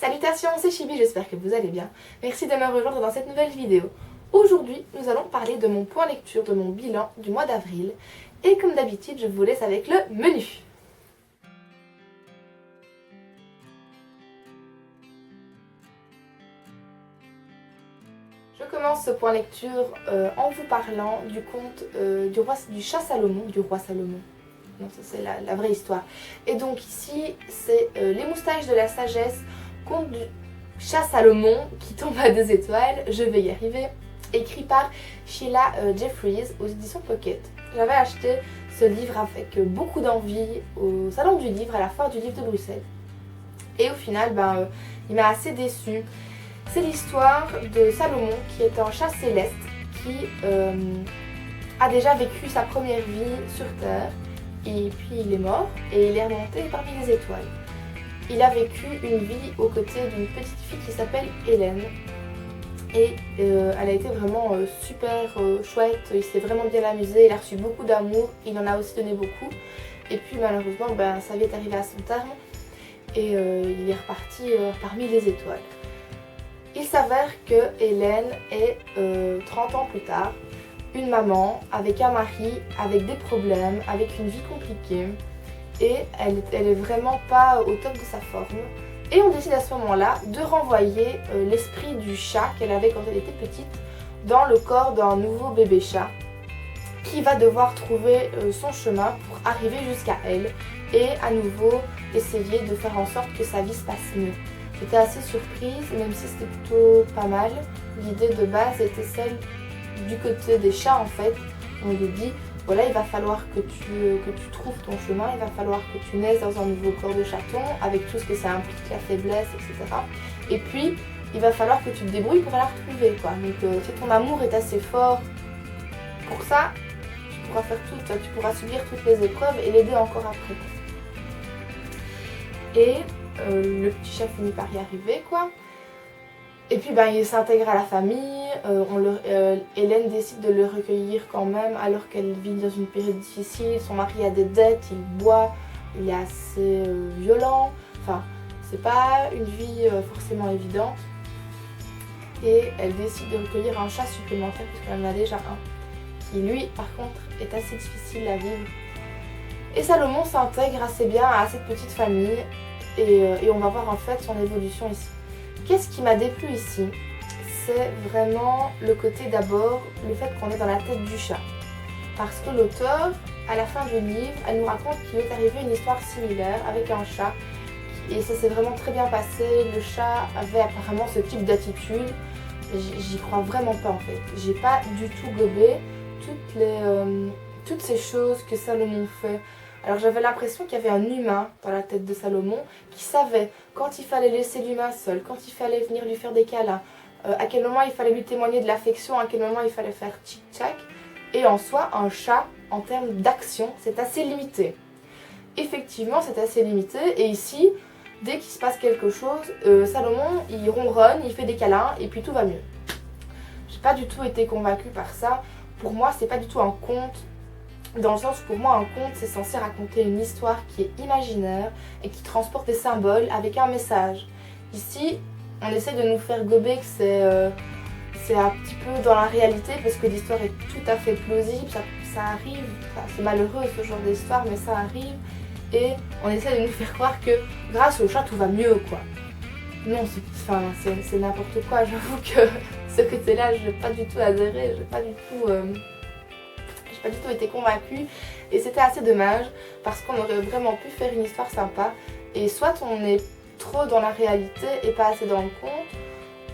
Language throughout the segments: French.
Salutations, c'est Chibi, j'espère que vous allez bien. Merci de me rejoindre dans cette nouvelle vidéo. Aujourd'hui, nous allons parler de mon point lecture, de mon bilan du mois d'avril. Et comme d'habitude, je vous laisse avec le menu. Je commence ce point lecture en vous parlant du conte du chat Salomon, du roi Salomon. Non, ça c'est la vraie histoire. Et donc ici, c'est Les moustaches de la sagesse, conte du chat Salomon qui tombe à 2 étoiles, je vais y arriver, écrit par Sheila Jeffries aux éditions Pocket. J'avais acheté ce livre avec beaucoup d'envie au salon du livre, à la foire du livre de Bruxelles. Et au final, il m'a assez déçue. C'est l'histoire de Salomon qui est un chat céleste qui a déjà vécu sa première vie sur Terre. Et puis il est mort et il est remonté parmi les étoiles. Il a vécu une vie aux côtés d'une petite fille qui s'appelle Hélène. Et elle a été vraiment super chouette, il s'est vraiment bien amusé, il a reçu beaucoup d'amour, il en a aussi donné beaucoup. Et puis malheureusement, sa vie est arrivée à son terme et il est reparti parmi les étoiles. Il s'avère que Hélène est 30 ans plus tard une maman avec un mari, avec des problèmes, avec une vie compliquée et elle est vraiment pas au top de sa forme. Et on décide à ce moment-là de renvoyer l'esprit du chat qu'elle avait quand elle était petite dans le corps d'un nouveau bébé chat qui va devoir trouver son chemin pour arriver jusqu'à elle et à nouveau essayer de faire en sorte que sa vie se passe mieux. J'étais assez surprise, même si c'était plutôt pas mal. L'idée de base était celle du côté des chats en fait. On lui dit voilà, il va falloir que tu trouves ton chemin, il va falloir que tu naisses dans un nouveau corps de chaton avec tout ce que ça implique, la faiblesse, etc. Et puis il va falloir que tu te débrouilles pour la retrouver quoi. Donc si ton amour est assez fort pour ça, tu pourras faire tout, tu pourras subir toutes les épreuves et l'aider encore après. Et le petit chat finit par y arriver quoi. Et puis il s'intègre à la famille, Hélène décide de le recueillir quand même alors qu'elle vit dans une période difficile, son mari a des dettes, il boit, il est assez violent, enfin c'est pas une vie forcément évidente. Et elle décide de recueillir un chat supplémentaire puisqu'elle en a déjà un, qui lui par contre est assez difficile à vivre. Et Salomon s'intègre assez bien à cette petite famille et on va voir en fait son évolution ici. Qu'est-ce qui m'a déplu ici? C'est vraiment le côté d'abord, le fait qu'on est dans la tête du chat. Parce que l'auteur, à la fin du livre, elle nous raconte qu'il est arrivé une histoire similaire avec un chat. Et ça s'est vraiment très bien passé. Le chat avait apparemment ce type d'attitude. J'y crois vraiment pas en fait. J'ai pas du tout gobé toutes ces choses que Salomon fait. Alors j'avais l'impression qu'il y avait un humain dans la tête de Salomon qui savait quand il fallait laisser l'humain seul, quand il fallait venir lui faire des câlins, à quel moment il fallait lui témoigner de l'affection, à quel moment il fallait faire tchic-tchac. Et en soi, un chat, en termes d'action, c'est assez limité. Effectivement, c'est assez limité. Et ici, dès qu'il se passe quelque chose, Salomon, il ronronne, il fait des câlins et puis tout va mieux. J'ai pas du tout été convaincue par ça. Pour moi, c'est pas du tout un conte. Dans le sens où pour moi un conte c'est censé raconter une histoire qui est imaginaire et qui transporte des symboles avec un message. Ici on essaie de nous faire gober que c'est un petit peu dans la réalité parce que l'histoire est tout à fait plausible, ça arrive, c'est malheureux ce genre d'histoire mais ça arrive et on essaie de nous faire croire que grâce au chat tout va mieux quoi. Non c'est n'importe quoi, j'avoue que ce côté là je n'ai pas du tout adhéré, j'ai pas du tout été convaincue et c'était assez dommage parce qu'on aurait vraiment pu faire une histoire sympa et soit on est trop dans la réalité et pas assez dans le conte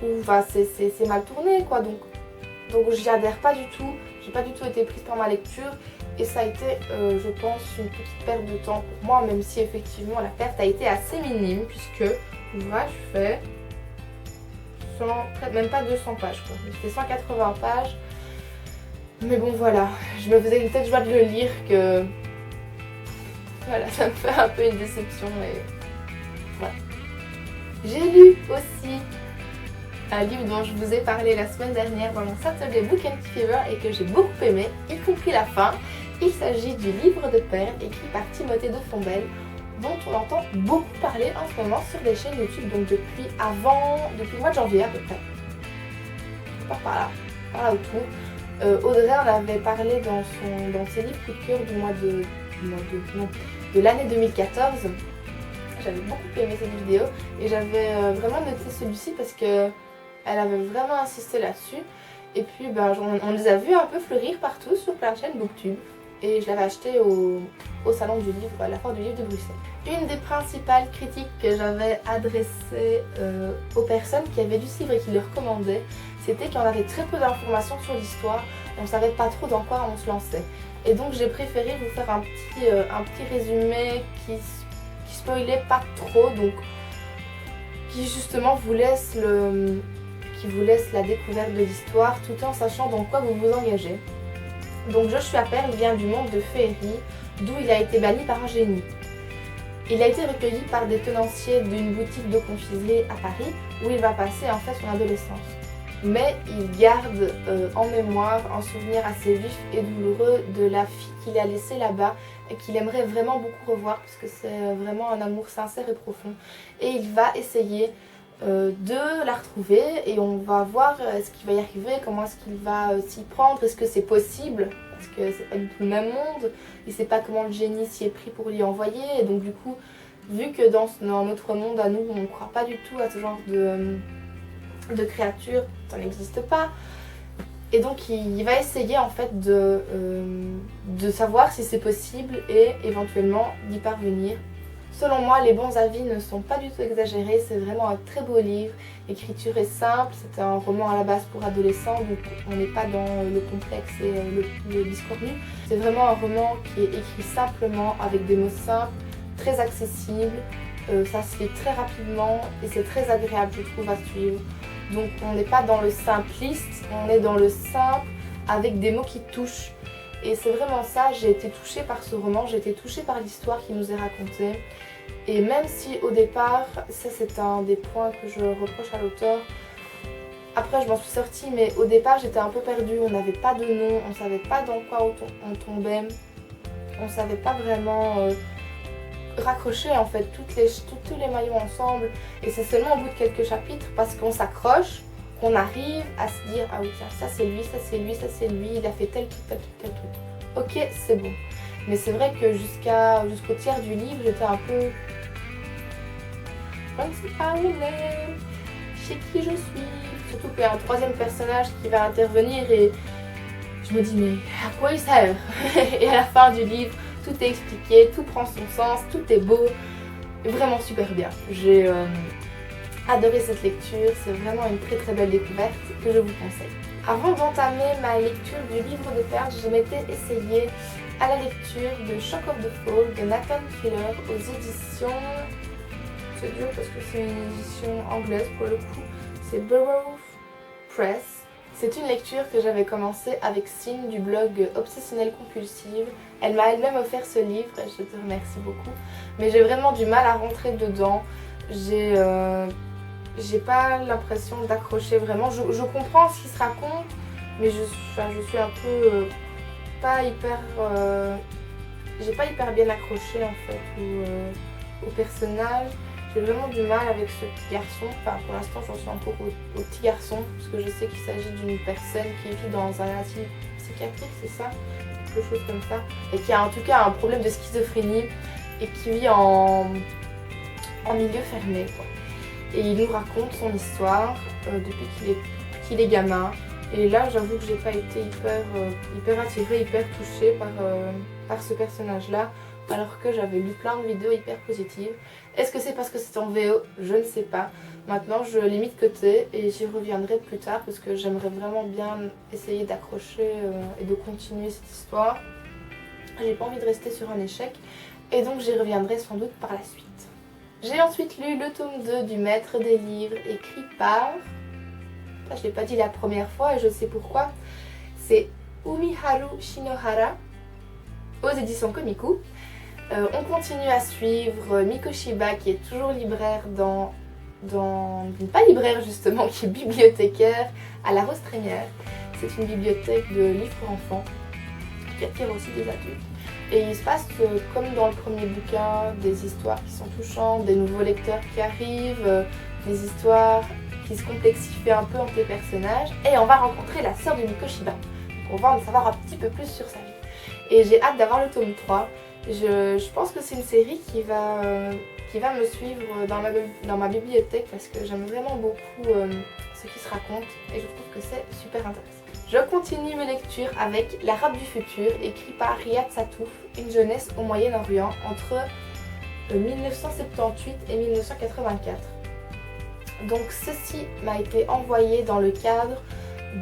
ou c'est mal tourné quoi donc j'y adhère pas du tout, j'ai pas du tout été prise par ma lecture et ça a été je pense une petite perte de temps pour moi même si effectivement la perte a été assez minime puisque l'ouvrage fait même pas 200 pages quoi, c'était 180 pages. Mais bon voilà, je me faisais une telle joie de le lire que voilà, ça me fait un peu une déception et voilà. J'ai lu aussi un livre dont je vous ai parlé la semaine dernière dans mon Saturday Book and Fever et que j'ai beaucoup aimé, y compris la fin. Il s'agit du livre de perles écrit par Timothée de Fombelle dont on entend beaucoup parler en ce moment sur les chaînes YouTube, donc depuis le mois de janvier à peu près. Par là autour. Audrey en avait parlé dans ses livres coup de cœur de l'année 2014. J'avais beaucoup aimé cette vidéo et j'avais vraiment noté celui-ci parce que elle avait vraiment insisté là-dessus. Et puis on les a vus un peu fleurir partout sur plein de chaînes Booktube. Et je l'avais acheté au salon du livre, à la foire du livre de Bruxelles. Une des principales critiques que j'avais adressées aux personnes qui avaient lu ce livre et qui le recommandaient, c'était qu'on avait très peu d'informations sur l'histoire, on ne savait pas trop dans quoi on se lançait. Et donc j'ai préféré vous faire un petit résumé qui spoilait pas trop, donc qui justement vous laisse la découverte de l'histoire tout en sachant dans quoi vous vous engagez. Donc Joshua Pearl vient du monde de féerie, d'où il a été banni par un génie. Il a été recueilli par des tenanciers d'une boutique de confiserie à Paris, où il va passer en fait son adolescence. Mais il garde en mémoire un souvenir assez vif et douloureux de la fille qu'il a laissée là-bas et qu'il aimerait vraiment beaucoup revoir parce que c'est vraiment un amour sincère et profond. Et il va essayer de la retrouver et on va voir ce qu'il va y arriver, comment est-ce qu'il va s'y prendre, est-ce que c'est possible parce que c'est pas du tout le même monde, il sait pas comment le génie s'y est pris pour l'y envoyer et donc du coup vu que dans notre monde à nous on ne croit pas du tout à ce genre de créatures, ça n'existe pas et donc il va essayer en fait de savoir si c'est possible et éventuellement d'y parvenir. Selon moi, les bons avis ne sont pas du tout exagérés, c'est vraiment un très beau livre. L'écriture est simple, c'est un roman à la base pour adolescents, donc on n'est pas dans le complexe et le discours nu. C'est vraiment un roman qui est écrit simplement, avec des mots simples, très accessibles. Ça se lit très rapidement et c'est très agréable, je trouve, à suivre. Donc on n'est pas dans le simpliste, on est dans le simple avec des mots qui touchent. Et c'est vraiment ça, j'ai été touchée par ce roman, j'ai été touchée par l'histoire qui nous est racontée. Et même si au départ, ça c'est un des points que je reproche à l'auteur, après je m'en suis sortie, mais au départ j'étais un peu perdue, on n'avait pas de nom, on ne savait pas dans quoi on tombait, on ne savait pas vraiment raccrocher en fait tous les maillons ensemble. Et c'est seulement au bout de quelques chapitres, parce qu'on s'accroche, qu'on arrive à se dire ah oui tiens ça c'est lui, ça c'est lui, ça c'est lui, il a fait tel truc. Ok c'est bon. Mais c'est vrai que jusqu'au tiers du livre j'étais un peu... Je ne sais pas où il est, chez qui je suis. Surtout qu'il y a un troisième personnage qui va intervenir et je me dis mais à quoi il sert? Et à la fin du livre tout est expliqué, tout prend son sens, tout est beau. Vraiment super bien. J'ai adoré cette lecture, c'est vraiment une très très belle découverte que je vous conseille. Avant d'entamer ma lecture du livre de Pearl, je m'étais essayée à la lecture de Shock of the Fall de Nathan Fielder aux éditions... C'est dur parce que c'est une édition anglaise pour le coup, c'est Burroughs Press. C'est une lecture que j'avais commencée avec Cine du blog Obsessionnelle Compulsive. Elle m'a elle-même offert ce livre et je te remercie beaucoup. Mais j'ai vraiment du mal à rentrer dedans. J'ai pas l'impression d'accrocher vraiment. Je comprends ce qui se raconte, mais je suis un peu j'ai pas hyper bien accroché en fait au personnage. J'ai vraiment du mal avec ce petit garçon. Enfin, pour l'instant, j'en suis encore au petit garçon, parce que je sais qu'il s'agit d'une personne qui vit dans un asile psychiatrique, c'est ça? Quelque chose comme ça. Et qui a en tout cas un problème de schizophrénie et qui vit en milieu fermé, quoi. Et il nous raconte son histoire depuis qu'il est gamin. Et là, j'avoue que j'ai pas été hyper attirée, hyper touchée par ce personnage-là, alors que j'avais lu plein de vidéos hyper positives. Est-ce que c'est parce que c'est en VO? Je ne sais pas. Maintenant, je l'ai mis de côté et j'y reviendrai plus tard parce que j'aimerais vraiment bien essayer d'accrocher et de continuer cette histoire. J'ai pas envie de rester sur un échec et donc j'y reviendrai sans doute par la suite. J'ai ensuite lu le tome 2 du Maître des livres écrit par... je ne l'ai pas dit la première fois et je sais pourquoi. C'est Umiharu Shinohara aux éditions Komiku. On continue à suivre Miko Shiba qui est toujours libraire pas libraire justement, qui est bibliothécaire à la Rose Trémière. C'est une bibliothèque de livres pour enfants qui attire aussi des adultes. Et il se passe comme dans le premier bouquin, des histoires qui sont touchantes, des nouveaux lecteurs qui arrivent, des histoires qui se complexifient un peu entre les personnages. Et on va rencontrer la sœur de Mikoshiba. On va en savoir un petit peu plus sur sa vie. Et j'ai hâte d'avoir le tome 3. Je pense que c'est une série qui va me suivre dans ma bibliothèque parce que j'aime vraiment beaucoup ce qui se raconte et je trouve que c'est super intéressant. Je continue mes lectures avec L'Arabe du futur, écrit par Riyad Sattouf, une jeunesse au Moyen-Orient entre 1978 et 1984. Donc ceci m'a été envoyé dans le cadre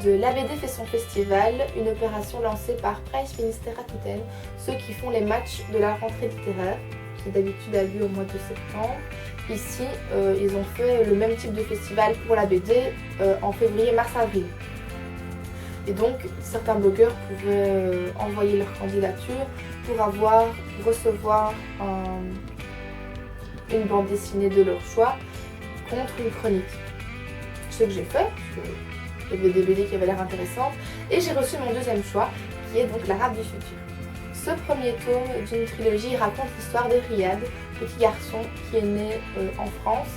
de La BD fait son festival, une opération lancée par Price Ministère Rakuten, ceux qui font les matchs de la rentrée littéraire, qui d'habitude a lieu au mois de septembre. Ici, ils ont fait le même type de festival pour la BD en février, mars, avril. Et donc, certains blogueurs pouvaient envoyer leur candidature pour recevoir une bande dessinée de leur choix contre une chronique. Ce que j'ai fait, parce que il y avait des BD qui avaient l'air intéressantes, et j'ai reçu mon deuxième choix, qui est donc L'Arabe du futur. Ce premier tome d'une trilogie raconte l'histoire de Riyad, petit garçon qui est né en France,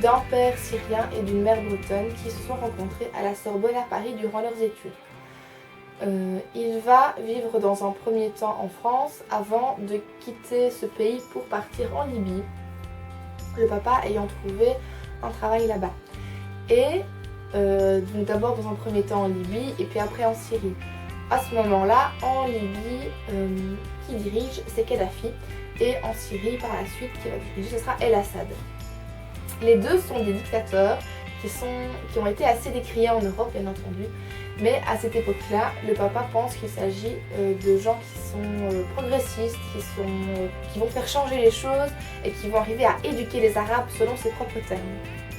d'un père syrien et d'une mère bretonne qui se sont rencontrés à la Sorbonne à Paris durant leurs études. Il va vivre dans un premier temps en France avant de quitter ce pays pour partir en Libye, le papa ayant trouvé un travail là-bas. Et donc d'abord dans un premier temps en Libye et puis après en Syrie. À ce moment-là, en Libye, qui dirige, c'est Kadhafi, et en Syrie, par la suite, qui va diriger, ce sera El Assad. Les deux sont des dictateurs qui ont été assez décriés en Europe, bien entendu, mais à cette époque-là, le papa pense qu'il s'agit de gens qui sont progressistes, qui vont faire changer les choses et qui vont arriver à éduquer les Arabes selon ses propres termes.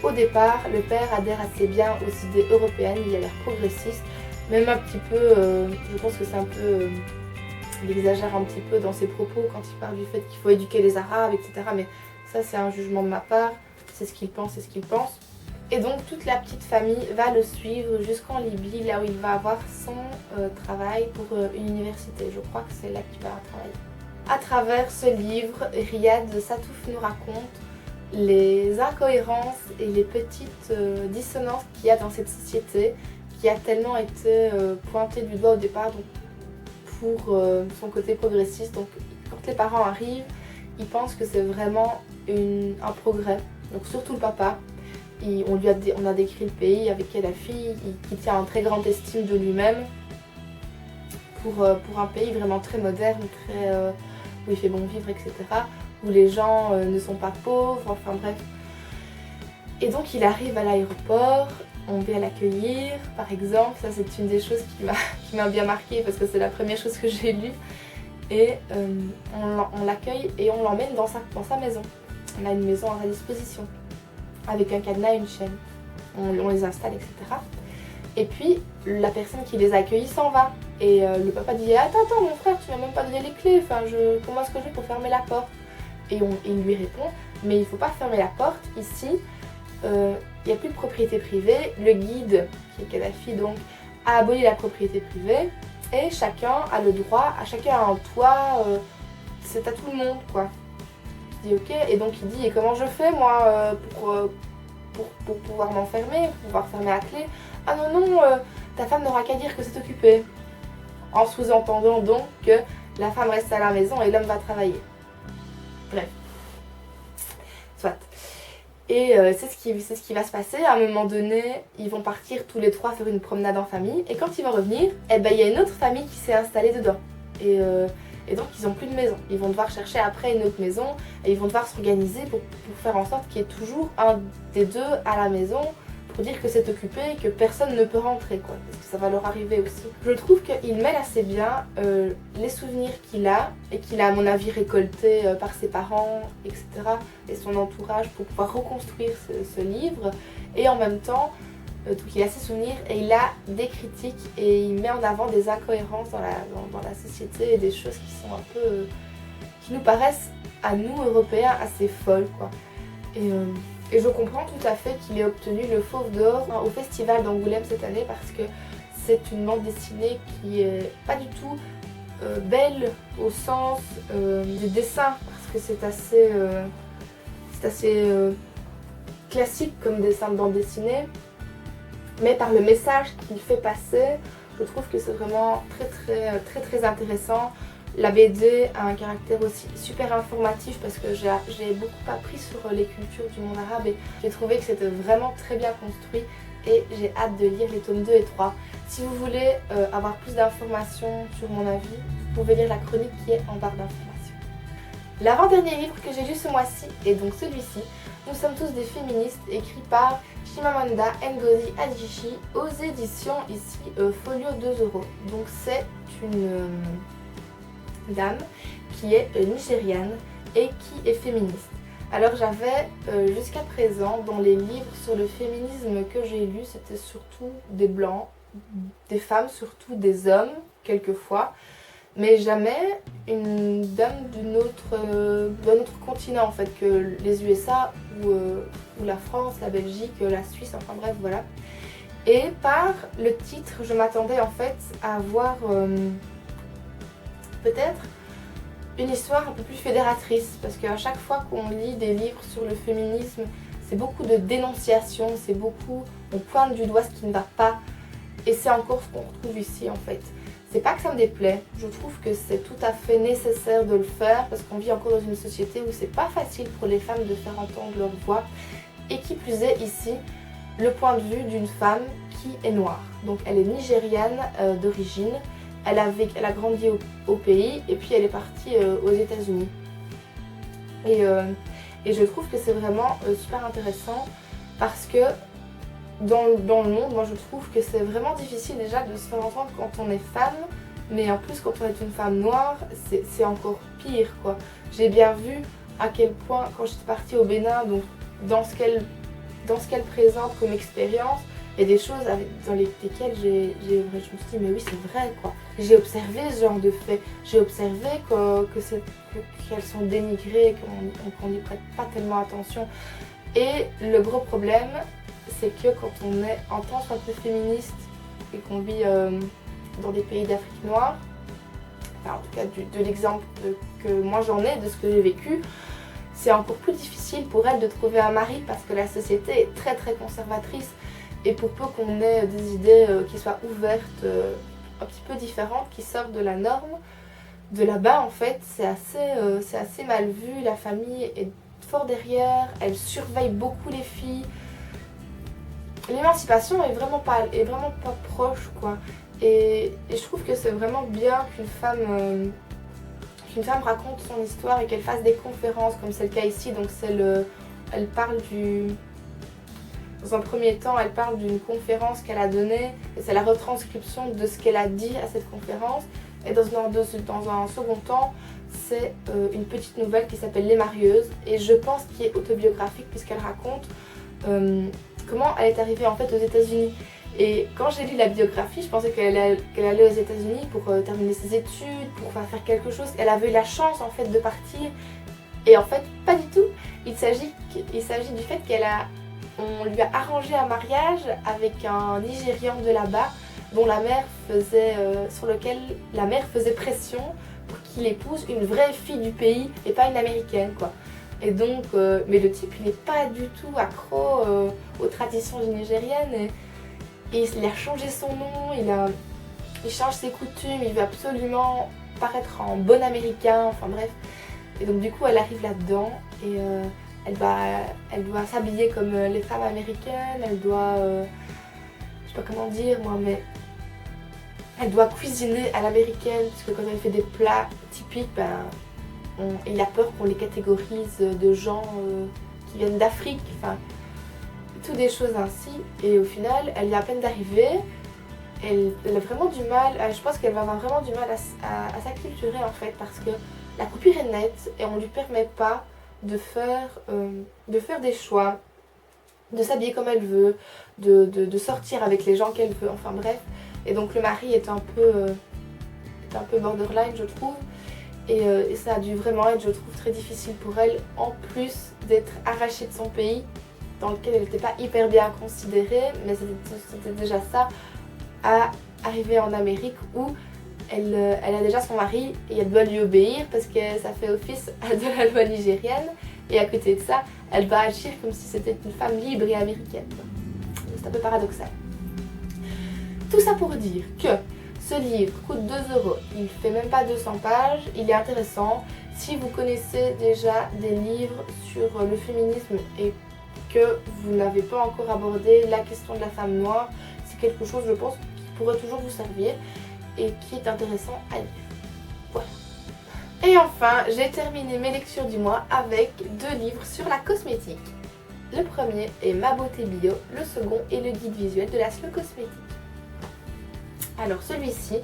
Au départ, le père adhère assez bien aux idées européennes, il a l'air progressiste, même un petit peu, je pense que c'est un peu, il exagère un petit peu dans ses propos quand il parle du fait qu'il faut éduquer les Arabes, etc. Mais ça c'est un jugement de ma part, c'est ce qu'il pense, c'est ce qu'il pense. Et donc toute la petite famille va le suivre jusqu'en Libye, là où il va avoir son travail pour une université. Je crois que c'est là qu'il va travailler. À travers ce livre, Riyad Sattouf nous raconte les incohérences et les petites dissonances qu'il y a dans cette société qui a tellement été pointée du doigt au départ donc, pour son côté progressiste. Donc quand les parents arrivent, ils pensent que c'est vraiment un progrès. Donc surtout le papa, on a décrit le pays avec Kadhafi, qui tient en très grande estime de lui-même pour un pays vraiment très moderne, où il fait bon vivre, etc. Où les gens ne sont pas pauvres, enfin bref. Et donc il arrive à l'aéroport, on vient l'accueillir par exemple, ça c'est une des choses qui m'a bien marquée parce que c'est la première chose que j'ai lue. Et on l'accueille et on l'emmène dans sa maison. On a une maison à sa disposition, avec un cadenas et une chaîne. On les installe, etc. Et puis la personne qui les a accueillis s'en va. Et le papa dit « Attends mon frère, tu m'as même pas donné les clés, enfin, comment est-ce que je fais pour fermer la porte ?» Et il lui répond « Mais il ne faut pas fermer la porte, ici, il n'y a plus de propriété privée, le guide, qui est Kadhafi donc, a aboli la propriété privée, et chacun a le droit, chacun a un toit, c'est à tout le monde, quoi. » Je dis « Ok », et donc il dit « Et comment je fais, moi, pour pouvoir m'enfermer, pour pouvoir fermer la clé ?»« Ah non, ta femme n'aura qu'à dire que c'est occupé. » En sous-entendant donc que la femme reste à la maison et l'homme va travailler. Bref. Soit. Et c'est ce qui va se passer. À un moment donné, ils vont partir tous les trois faire une promenade en famille. Et quand ils vont revenir, eh ben, il y a une autre famille qui s'est installée dedans. Et donc ils n'ont plus de maison. Ils vont devoir chercher après une autre maison. Et ils vont devoir s'organiser pour faire en sorte qu'il y ait toujours un des deux à la maison, pour dire que c'est occupé et que personne ne peut rentrer, quoi, parce que ça va leur arriver aussi. Je trouve qu'il mêle assez bien les souvenirs qu'il a, et qu'il a à mon avis récoltés par ses parents, etc. et son entourage pour pouvoir reconstruire ce livre, et en même temps, donc il a ses souvenirs et il a des critiques et il met en avant des incohérences dans la société et des choses qui sont un peu, qui nous paraissent à nous Européens assez folles, quoi. Et je comprends tout à fait qu'il ait obtenu le Fauve d'Or au Festival d'Angoulême cette année parce que c'est une bande dessinée qui est pas du tout belle au sens des dessins, parce que c'est assez classique comme dessin de bande dessinée, mais par le message qu'il fait passer, je trouve que c'est vraiment très intéressant. La BD a un caractère aussi super informatif parce que j'ai beaucoup appris sur les cultures du monde arabe et j'ai trouvé que c'était vraiment très bien construit et j'ai hâte de lire les tomes 2 et 3. Si vous voulez avoir plus d'informations sur mon avis, vous pouvez lire la chronique qui est en barre d'informations. L'avant-dernier livre que j'ai lu ce mois-ci est donc celui-ci, Nous sommes tous des féministes, écrit par Chimamanda Ngozi Adichie aux éditions ici Folio 2 €. Donc c'est une dame qui est nigériane et qui est féministe. Alors j'avais jusqu'à présent dans les livres sur le féminisme que j'ai lus, c'était surtout des blancs, des femmes, surtout des hommes quelquefois, mais jamais une dame d'un autre continent en fait que les USA ou la France, la Belgique, la Suisse, enfin bref voilà. Et par le titre, je m'attendais en fait à avoir peut-être une histoire un peu plus fédératrice, parce qu'à chaque fois qu'on lit des livres sur le féminisme, c'est beaucoup de dénonciation, c'est beaucoup, on pointe du doigt ce qui ne va pas, et c'est encore ce qu'on retrouve ici en fait. C'est pas que ça me déplaît, je trouve que c'est tout à fait nécessaire de le faire, parce qu'on vit encore dans une société où c'est pas facile pour les femmes de faire entendre leur voix, et qui plus est ici, le point de vue d'une femme qui est noire. Donc elle est nigériane d'origine. Elle a grandi au pays et puis elle est partie aux États-Unis. Et je trouve que c'est vraiment super intéressant parce que dans le monde, moi je trouve que c'est vraiment difficile déjà de se faire entendre quand on est femme, mais en plus quand on est une femme noire, c'est encore pire quoi. J'ai bien vu à quel point quand j'étais partie au Bénin, donc dans ce qu'elle présente comme expérience, il y a des choses dans lesquelles je me suis dit mais oui c'est vrai quoi. J'ai observé ce genre de faits, j'ai observé qu'elles sont dénigrées, qu'on n'y prête pas tellement attention. Et le gros problème c'est que quand on est en tant que féministe et qu'on vit dans des pays d'Afrique noire, enfin, en tout cas de l'exemple que moi j'en ai, de ce que j'ai vécu, c'est encore plus difficile pour elle de trouver un mari parce que la société est très conservatrice. Et pour peu qu'on ait des idées qui soient ouvertes, un petit peu différentes, qui sortent de la norme, de là-bas en fait, c'est assez mal vu. La famille est fort derrière, elle surveille beaucoup les filles. L'émancipation est vraiment pas proche quoi. Et je trouve que c'est vraiment bien qu'une femme raconte son histoire et qu'elle fasse des conférences comme c'est le cas ici. Donc elle parle dans un premier temps, elle parle d'une conférence qu'elle a donnée et c'est la retranscription de ce qu'elle a dit à cette conférence. Et dans un second temps, c'est une petite nouvelle qui s'appelle Les Marieuses et je pense qu'il est autobiographique puisqu'elle raconte comment elle est arrivée en fait aux États-Unis. Et quand j'ai lu la biographie, je pensais qu'elle allait aux États-Unis pour terminer ses études, pour faire quelque chose. Elle avait eu la chance en fait de partir et en fait pas du tout. Il s'agit du fait on lui a arrangé un mariage avec un Nigérian de là-bas sur lequel la mère faisait pression pour qu'il épouse une vraie fille du pays et pas une américaine quoi. Et donc, mais le type il n'est pas du tout accro aux traditions nigériennes et il a changé son nom, il change ses coutumes, il veut absolument paraître en bon américain, enfin bref. Et donc du coup elle arrive là-dedans et elle doit s'habiller comme les femmes américaines, elle doit, je sais pas comment dire moi, mais elle doit cuisiner à l'américaine, parce que quand elle fait des plats typiques, il a peur qu'on les catégorise de gens qui viennent d'Afrique, enfin, toutes des choses ainsi. Et au final, elle vient à peine d'arriver, elle a vraiment du mal, je pense qu'elle va avoir vraiment du mal à s'acculturer en fait, parce que la coupure est nette et on lui permet pas de faire des choix, de s'habiller comme elle veut, de sortir avec les gens qu'elle veut, enfin bref. Et donc le mari est un peu borderline je trouve. Et ça a dû vraiment être, je trouve, très difficile pour elle, en plus d'être arrachée de son pays, dans lequel elle n'était pas hyper bien considérée, mais c'était déjà ça, à arriver en Amérique où elle a déjà son mari et elle doit lui obéir parce que ça fait office de la loi nigérienne. Et à côté de ça, elle va agir comme si c'était une femme libre et américaine. C'est un peu paradoxal. Tout ça pour dire que ce livre coûte 2 €, il fait même pas 200 pages, il est intéressant. Si vous connaissez déjà des livres sur le féminisme et que vous n'avez pas encore abordé la question de la femme noire, c'est quelque chose, je pense, qui pourrait toujours vous servir et qui est intéressant à lire. Voilà. Et enfin, j'ai terminé mes lectures du mois avec 2 livres sur la cosmétique. Le premier est Ma beauté bio, le second est le guide visuel de la slow cosmétique. Alors celui-ci,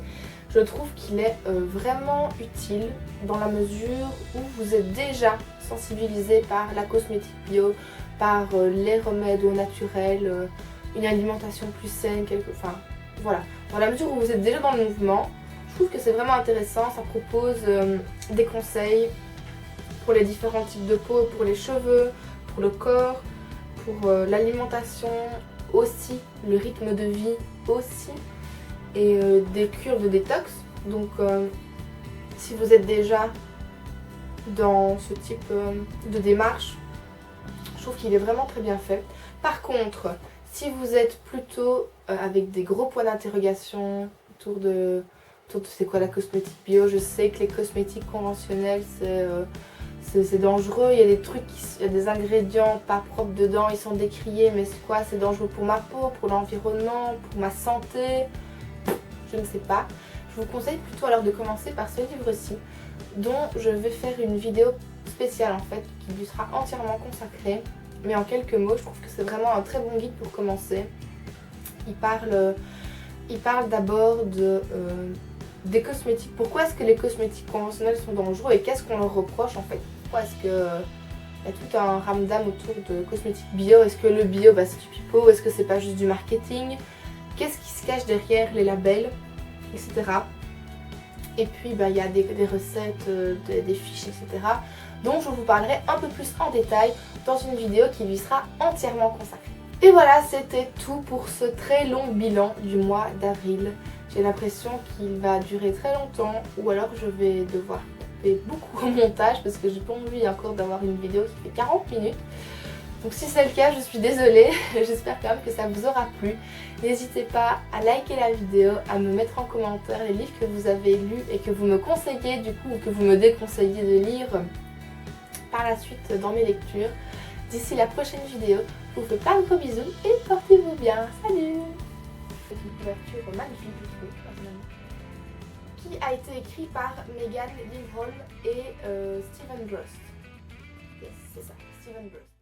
je trouve qu'il est vraiment utile dans la mesure où vous êtes déjà sensibilisé par la cosmétique bio, par les remèdes au naturel, une alimentation plus saine, enfin voilà. Dans la mesure où vous êtes déjà dans le mouvement, je trouve que c'est vraiment intéressant. Ça propose des conseils pour les différents types de peau, pour les cheveux, pour le corps, pour l'alimentation aussi, le rythme de vie aussi, et des cures de détox. Donc si vous êtes déjà dans ce type de démarche, je trouve qu'il est vraiment très bien fait. Par contre, si vous êtes plutôt avec des gros points d'interrogation autour de c'est quoi la cosmétique bio, je sais que les cosmétiques conventionnels c'est dangereux, il y a des trucs, il y a des ingrédients pas propres dedans, ils sont décriés, mais c'est quoi, c'est dangereux pour ma peau, pour l'environnement, pour ma santé, je ne sais pas. Je vous conseille plutôt alors de commencer par ce livre-ci, dont je vais faire une vidéo spéciale en fait, qui lui sera entièrement consacrée. Mais en quelques mots, je trouve que c'est vraiment un très bon guide pour commencer. Il parle d'abord des cosmétiques. Pourquoi est-ce que les cosmétiques conventionnels sont dangereux et qu'est-ce qu'on leur reproche en fait? Pourquoi est-ce qu'il y a tout un ramdam autour de cosmétiques bio? Est-ce que le bio c'est du pipeau? Est-ce que c'est pas juste du marketing? Qu'est-ce qui se cache derrière les labels, etc. Et puis il y a des recettes, des fiches, etc. dont je vous parlerai un peu plus en détail dans une vidéo qui lui sera entièrement consacrée. Et voilà, c'était tout pour ce très long bilan du mois d'avril. J'ai l'impression qu'il va durer très longtemps, ou alors je vais devoir couper beaucoup au montage parce que j'ai pas envie encore d'avoir une vidéo qui fait 40 minutes. Donc si c'est le cas, je suis désolée, j'espère quand même que ça vous aura plu. N'hésitez pas à liker la vidéo, à me mettre en commentaire les livres que vous avez lus et que vous me conseillez du coup, ou que vous me déconseillez de lire par la suite dans mes lectures. D'ici la prochaine vidéo, je vous fais plein de gros bisous et portez-vous bien. Salut! C'est une couverture magnifique, je trouve, personnellement, qui a été écrite par Megan Lindholm et Stephen Drost. Yes, c'est ça, Stephen Drost.